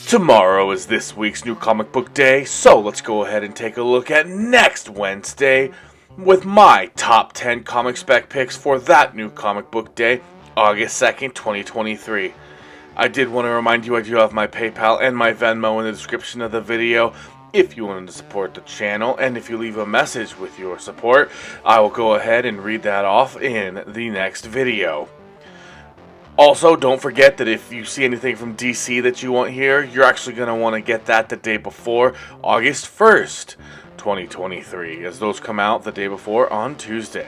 Tomorrow is this week's new comic book day, so let's go ahead and take a look at next Wednesday with my top 10 comic spec picks for that new comic book day, August 2nd, 2023. I did want to remind you I do have my PayPal and my Venmo in the description of the video if you wanted to support the channel, and if you leave a message with your support, I will go ahead and read that off in the next video. Also, don't forget that if you see anything from DC that you want here, you're actually going to want to get that the day before, August 1st, 2023, as those come out the day before on Tuesday.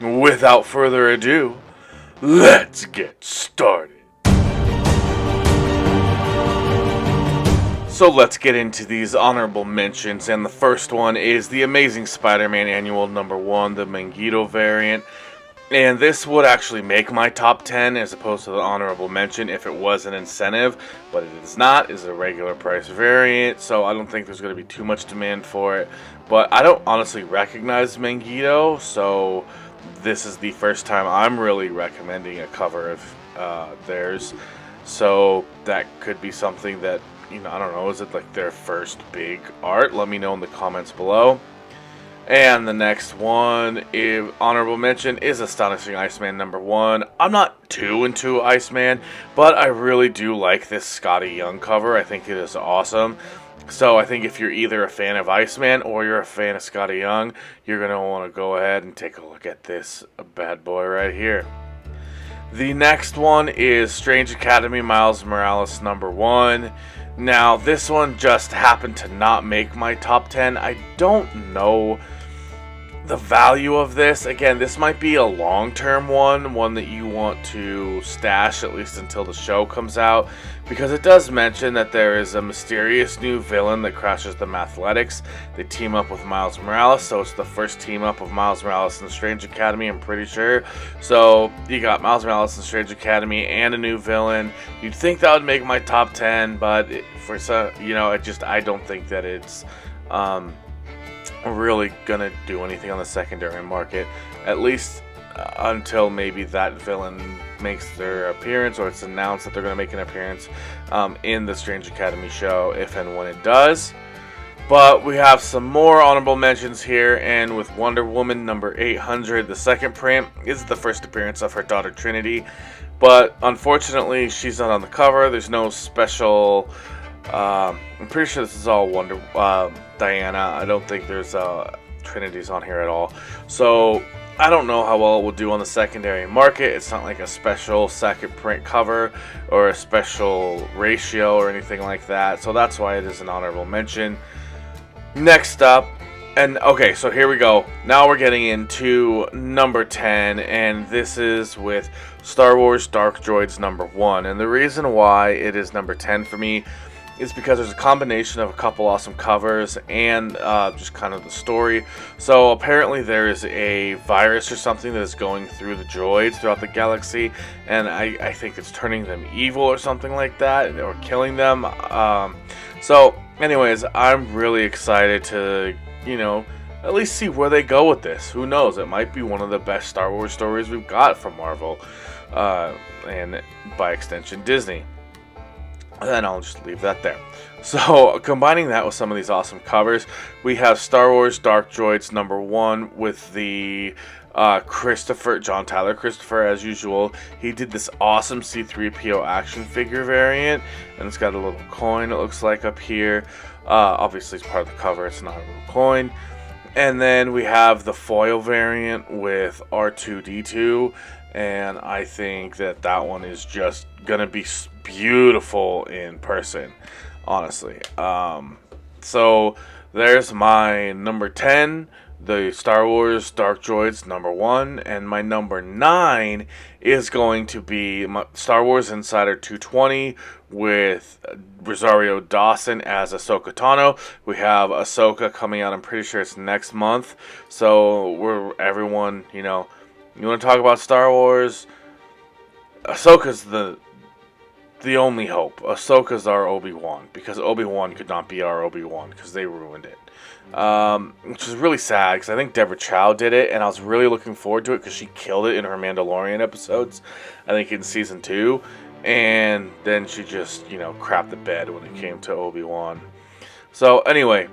Without further ado, let's get started. So let's get into these honorable mentions, and the first one is the Amazing Spider-Man Annual #1, the Magneto variant. And this would actually make my top 10 as opposed to the honorable mention if it was an incentive, but it is not. It's a regular price variant, so I don't think there's going to be too much demand for it. But I don't honestly recognize Magneto, so this is the first time I'm really recommending a cover of theirs. So that could be something that, I don't know, is it like their first big art? Let me know in the comments below. And the next one, honorable mention, is Astonishing Iceman #1. I'm not too into Iceman, but I really do like this Scotty Young cover. I think it is awesome. So I think if you're either a fan of Iceman or you're a fan of Scotty Young, you're going to want to go ahead and take a look at this bad boy right here. The next one is Strange Academy Miles Morales #1. Now, this one just happened to not make my top 10. I don't know the value of this. Again, this might be a long-term one that you want to stash at least until the show comes out, because it does mention that there is a mysterious new villain that crashes the Mathletics. They team up with Miles Morales, so it's the first team up of Miles Morales and the Strange Academy, I'm pretty sure. So you got Miles Morales and Strange Academy and a new villain. You'd think that would make my top 10, but for some, I don't think that it's really gonna do anything on the secondary market, at least until maybe that villain makes their appearance, or it's announced that they're gonna make an appearance in the Strange Academy show, if and when it does. But we have some more honorable mentions here, and with Wonder Woman #800, the second print is the first appearance of her daughter Trinity, but unfortunately she's not on the cover. There's no special I'm pretty sure this is all Diana. I don't think there's Trinity's on here at all. So I don't know how well it will do on the secondary market. It's not like a special second print cover or a special ratio or anything like that. So that's why it is an honorable mention. Next up, and okay, so here we go. Now we're getting into number 10, and this is with Star Wars Dark Droids #1. And the reason why it is number 10 for me is because there's a combination of a couple awesome covers and just kind of the story. So apparently there is a virus or something that is going through the droids throughout the galaxy, and I think it's turning them evil or something like that, or killing them. So anyways, I'm really excited to, at least see where they go with this. Who knows? It might be one of the best Star Wars stories we've got from Marvel, and by extension Disney. Then I'll just leave that there. So, combining that with some of these awesome covers, we have Star Wars Dark Droids #1 with the John Tyler Christopher, as usual. He did this awesome C-3PO action figure variant, and it's got a little coin, it looks like, up here. Obviously, it's part of the cover, it's not a real coin. And then we have the foil variant with R2-D2, and I think that one is just gonna be beautiful in person, honestly. So there's my number 10, the Star Wars Dark Droids #1, and my number 9 is going to be Star Wars Insider 220 with Rosario Dawson as Ahsoka Tano. We have Ahsoka coming out, I'm pretty sure it's next month, so everyone, you want to talk about Star Wars, Ahsoka's the only hope. Ahsoka's our Obi-Wan, because Obi-Wan could not be our Obi-Wan because they ruined it. Which is really sad, because I think Deborah Chow did it, and I was really looking forward to it because she killed it in her Mandalorian episodes, I think in season 2. and then she just, you know, crapped the bed when it came to Obi-Wan. So anyway,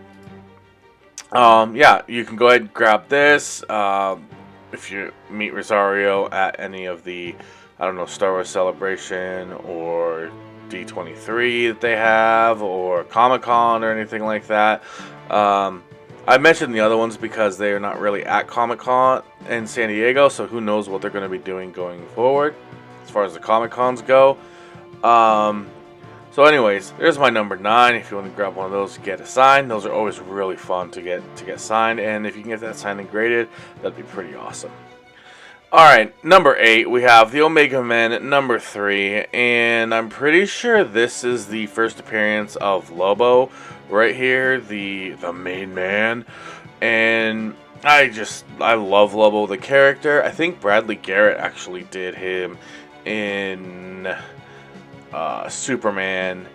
yeah, you can go ahead and grab this. If you meet Rosario at any of the, I don't know, Star Wars Celebration or D23 that they have, or Comic-Con or anything like that. I mentioned the other ones because they are not really at Comic-Con in San Diego, so who knows what they're going to be doing going forward as far as the Comic-Cons go. So anyways, there's my number 9. If you want to grab one of those, get it signed. Those are always really fun to get signed, and if you can get that signed and graded, that'd be pretty awesome. Alright, number 8, we have the Omega Men, number 3, and I'm pretty sure this is the first appearance of Lobo right here, the main man, and I love Lobo the character. I think Bradley Garrett actually did him in Superman,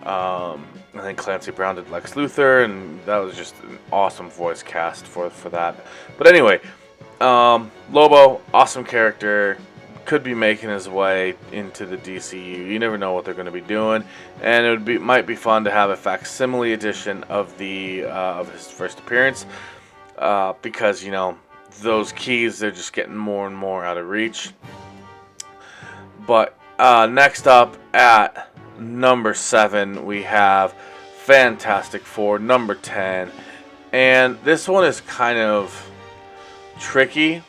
and then Clancy Brown did Lex Luthor, and that was just an awesome voice cast for that. But anyway, Lobo, awesome character, could be making his way into the DCU. You never know what they're going to be doing, and might be fun to have a facsimile edition of of his first appearance, because, you know, those keys, they're just getting more and more out of reach. But next up at number 7, we have Fantastic Four, number 10, and this one is kind of tricky.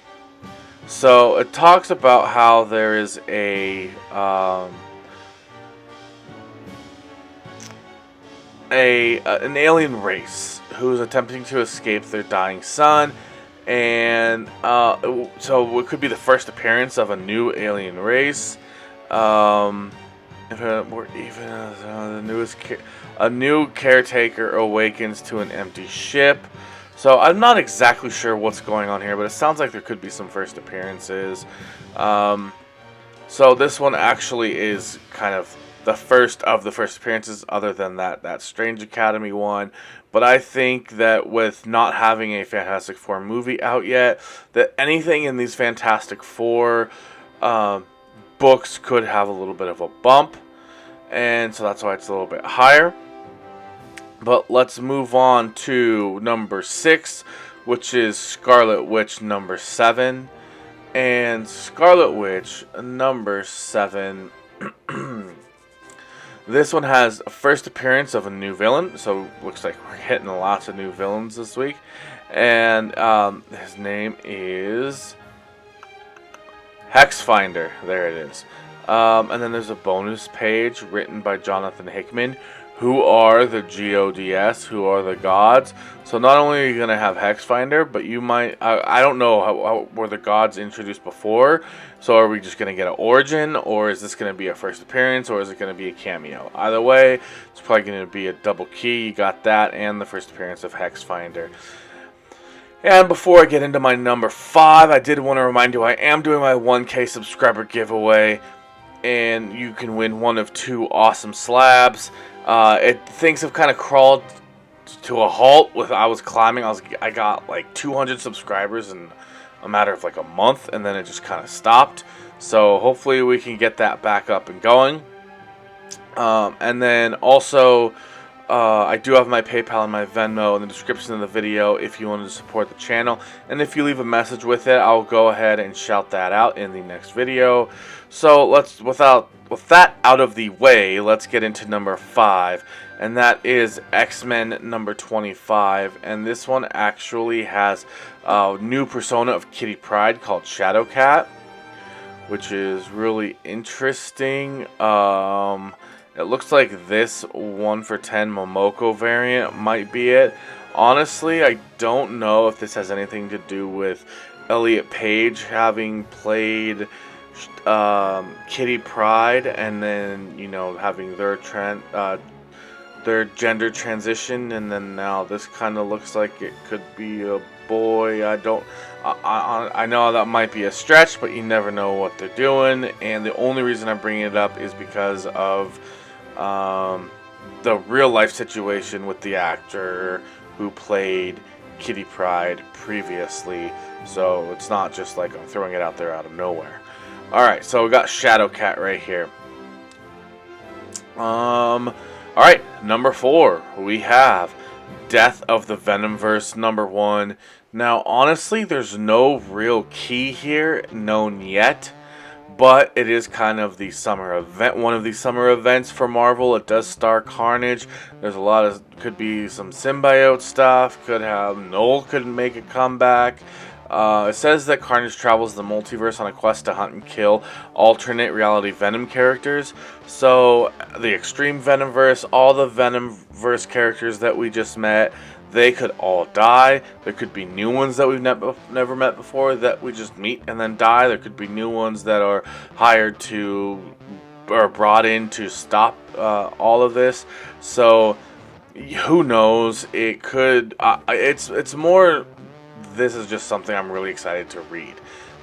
So it talks about how there is an alien race who's attempting to escape their dying sun, and so it could be the first appearance of a new alien race. A new caretaker awakens to an empty ship. So I'm not exactly sure what's going on here, but it sounds like there could be some first appearances. So this one actually is kind of the first of the first appearances, other than that Strange Academy one. But I think that with not having a Fantastic Four movie out yet, that anything in these Fantastic Four books could have a little bit of a bump, and so that's why it's a little bit higher. But let's move on to number 6, which is Scarlet Witch number 7. And Scarlet Witch number 7, this one has a first appearance of a new villain. So looks like we're getting lots of new villains this week. And his name is Hexfinder. There it is. And then there's a bonus page written by Jonathan Hickman. Who are the GODS? Who are the gods? So not only are you going to have Hexfinder, but you might... I don't know how were the gods introduced before. So are we just going to get an origin? Or is this going to be a first appearance? Or is it going to be a cameo? Either way, it's probably going to be a double key. You got that and the first appearance of Hexfinder. And before I get into my number 5, I did want to remind you I am doing my 1K subscriber giveaway. And you can win one of 2 awesome slabs. Things have kind of crawled to a halt. I was climbing. I got like 200 subscribers in a matter of like a month, and then it just kind of stopped. So hopefully we can get that back up and going. And then also, I do have my PayPal and my Venmo in the description of the video if you want to support the channel. And if you leave a message with it, I'll go ahead and shout that out in the next video. So with that out of the way, let's get into number 5, and that is X-Men number 25. And this one actually has a new persona of Kitty Pryde called Shadowcat, which is really interesting. It looks like this 1 for 10 Momoko variant might be it. Honestly, I don't know if this has anything to do with Elliot Page having played Kitty Pryde, and then, you know, having their gender transition, and then now this kind of looks like it could be a boy. I know that might be a stretch, but you never know what they're doing. And the only reason I'm bringing it up is because of the real life situation with the actor who played Kitty Pryde previously. So it's not just like I'm throwing it out there out of nowhere. Alright, so we got Shadowcat right here. All right, number 4, we have Death of the Venomverse #1. Now, honestly, there's no real key here known yet, but it is kind of the summer event, one of the summer events for Marvel. It does star Carnage. There's a lot of, could be some symbiote stuff. Could have Noel could make a comeback. It says that Carnage travels the multiverse on a quest to hunt and kill alternate reality Venom characters. So the Extreme Venomverse, all the Venomverse characters that we just met, they could all die. There could be new ones that we've never met before that we just meet and then die. There could be new ones that are hired to, or brought in to stop all of this. So who knows? It could. It's more. This is just something I'm really excited to read.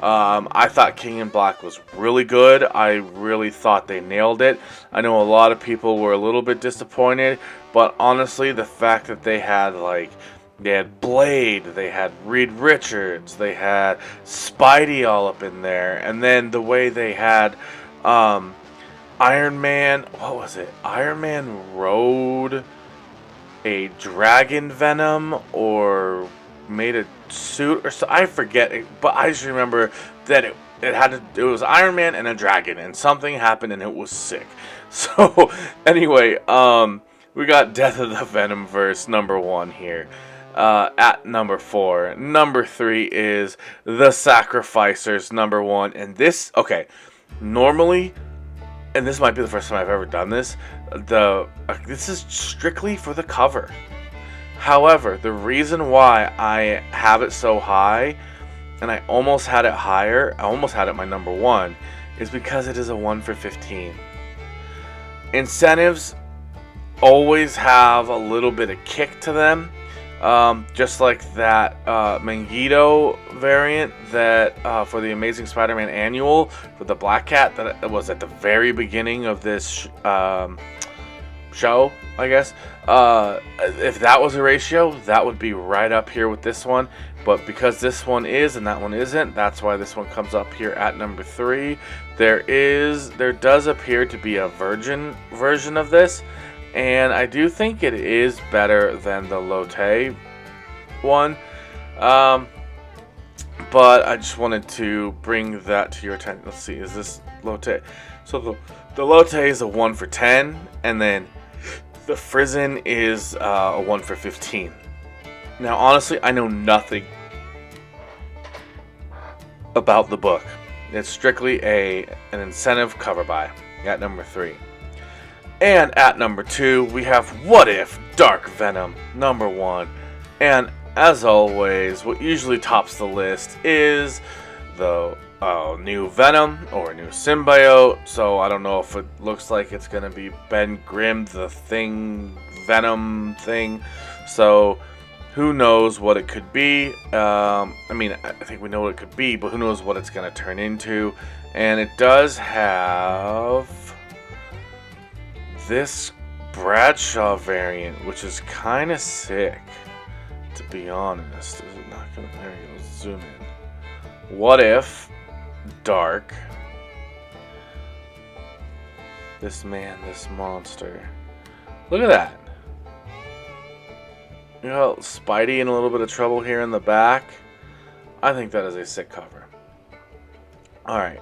I thought King in Black was really good. I really thought they nailed it. I know a lot of people were a little bit disappointed, but honestly, the fact that they had Blade, they had Reed Richards, they had Spidey all up in there, and then the way they had Iron Man, what was it? Iron Man rode a dragon venom or made a suit or so, I forget it, but I just remember that it was Iron Man and a dragon, and something happened and it was sick. So anyway, we got Death of the Venomverse #1 here. At number 4. Number 3 is The Sacrificers #1, and this, okay, normally, and this might be the first time I've ever done this, this is strictly for the cover. However, the reason why I have it so high, and I almost had it higher, I almost had it my #1, is because it is a 1 for 15. Incentives always have a little bit of kick to them, just like that Magneto variant that for the Amazing Spider-Man Annual for the Black Cat that was at the very beginning of this show, I guess. If that was a ratio, that would be right up here with this one. But because this one is and that one isn't, that's why this one comes up here at number 3. There does appear to be a virgin version of this, and I do think it is better than the Lotte one. But I just wanted to bring that to your attention. Let's see, is this Lotte? So the Lotte is a 1 for 10, and then the Frizen is a 1 for 15. Now, honestly, I know nothing about the book. It's strictly an incentive cover buy at number 3. And at number 2, we have What If Dark Venom #1. And as always, what usually tops the list is the new Venom or new symbiote. So I don't know if it looks like it's going to be Ben Grimm, the Thing, Venom thing. So who knows what it could be. I mean, I think we know what it could be, but who knows what it's going to turn into. And it does have this Bradshaw variant, which is kind of sick, to be honest. Is it not going to? There we go. Zoom in. What If Dark, this monster. Look at that. You know, Spidey in a little bit of trouble here in the back. I think that is a sick cover. Alright.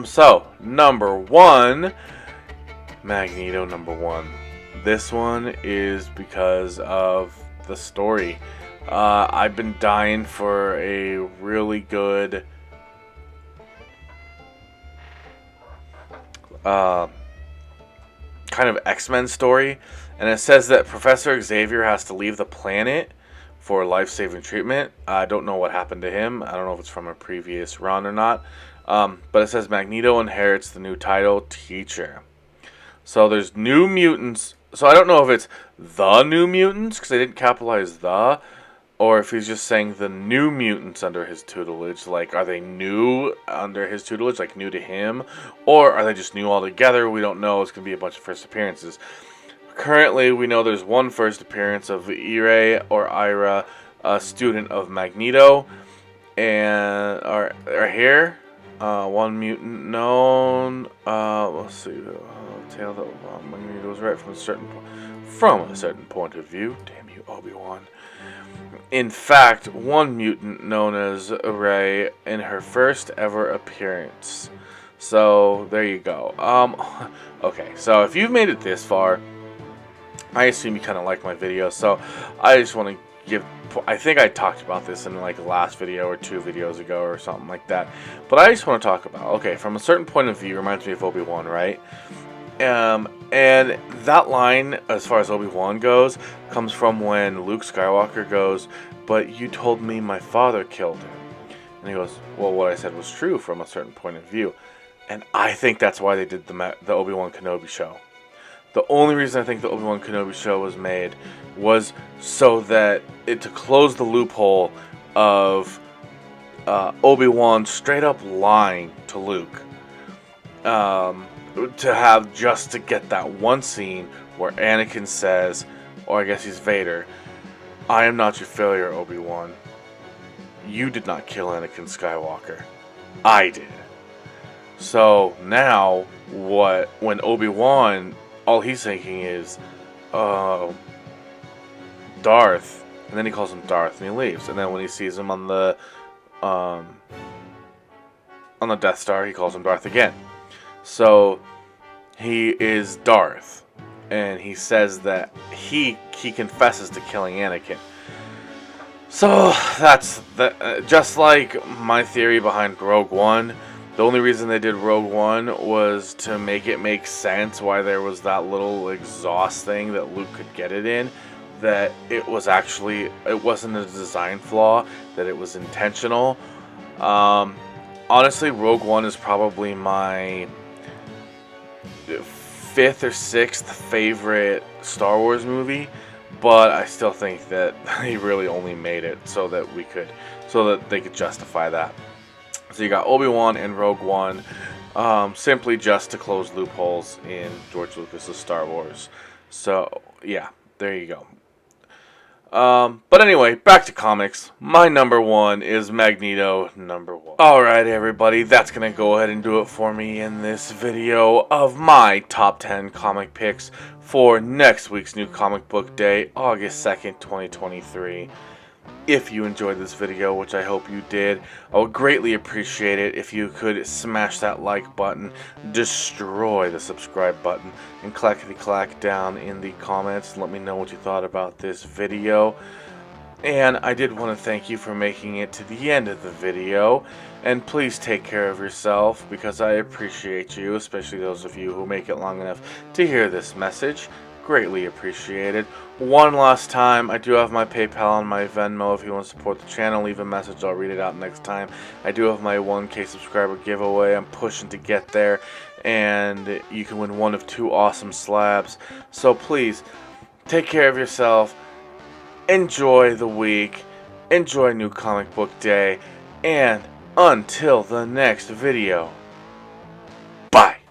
So, number 1, Magneto #1. This one is because of the story. I've been dying for a really good kind of X-Men story, and it says that Professor Xavier has to leave the planet for life-saving treatment. I don't know what happened to him. I don't know if it's from a previous run or not, but it says Magneto inherits the new title, Teacher. So there's New Mutants. So I don't know if it's the New Mutants, because they didn't capitalize the, or if he's just saying the New Mutants under his tutelage. Like, are they new under his tutelage, like new to him? Or are they just new altogether? We don't know. It's going to be a bunch of first appearances. Currently, we know there's one first appearance of Ira, a student of Magneto, and are here. One mutant known. Let's see. Tale that Magneto was right from a certain point of view. Damn you, Obi-Wan. In fact, one mutant known as Rey in her first ever appearance. So there you go. Okay. So if you've made it this far, I assume you kind of like my video. So I just want to give. I think I talked about this in like the last video or 2 videos ago or something like that. But I just want to talk about, okay, from a certain point of view, reminds me of Obi-Wan, right? And that line, as far as Obi-Wan goes, comes from when Luke Skywalker goes, "But you told me my father killed him." And he goes, "Well, what I said was true from a certain point of view." And I think that's why they did the Obi-Wan Kenobi show. The only reason I think the Obi-Wan Kenobi show was made was so that to close the loophole of Obi-Wan straight up lying to Luke. To get that one scene where Anakin says, or I guess he's Vader, "I am not your failure, Obi-Wan. You did not kill Anakin Skywalker. I did." So now, when Obi-Wan, all he's thinking is, Darth, and then he calls him Darth and he leaves. And then when he sees him on the Death Star, he calls him Darth again. So he is Darth, and he says that he confesses to killing Anakin. So that's just like my theory behind Rogue One. The only reason they did Rogue One was to make it make sense why there was that little exhaust thing that Luke could get it in. That it wasn't a design flaw, that it was intentional. Honestly, Rogue One is probably my 5th or 6th favorite Star Wars movie, but I still think that they really only made it so that they could justify that. So you got Obi-Wan and Rogue One, simply just to close loopholes in George Lucas's Star Wars. So yeah, there you go. But anyway, back to comics. My number 1 is Magneto number 1. Alright everybody, that's gonna go ahead and do it for me in this video of my top 10 comic picks for next week's New Comic Book Day, August 2nd, 2023. If you enjoyed this video, which I hope you did, I would greatly appreciate it if you could smash that like button, destroy the subscribe button, and clackety-clack down in the comments and let me know what you thought about this video. And I did want to thank you for making it to the end of the video, and please take care of yourself because I appreciate you, especially those of you who make it long enough to hear this message. Greatly appreciated. One last time, I do have my PayPal and my Venmo. If you want to support the channel, leave a message. I'll read it out next time. I do have my 1K subscriber giveaway. I'm pushing to get there, and you can win one of 2 awesome slabs. So please, take care of yourself. Enjoy the week. Enjoy New Comic Book Day. And until the next video, bye.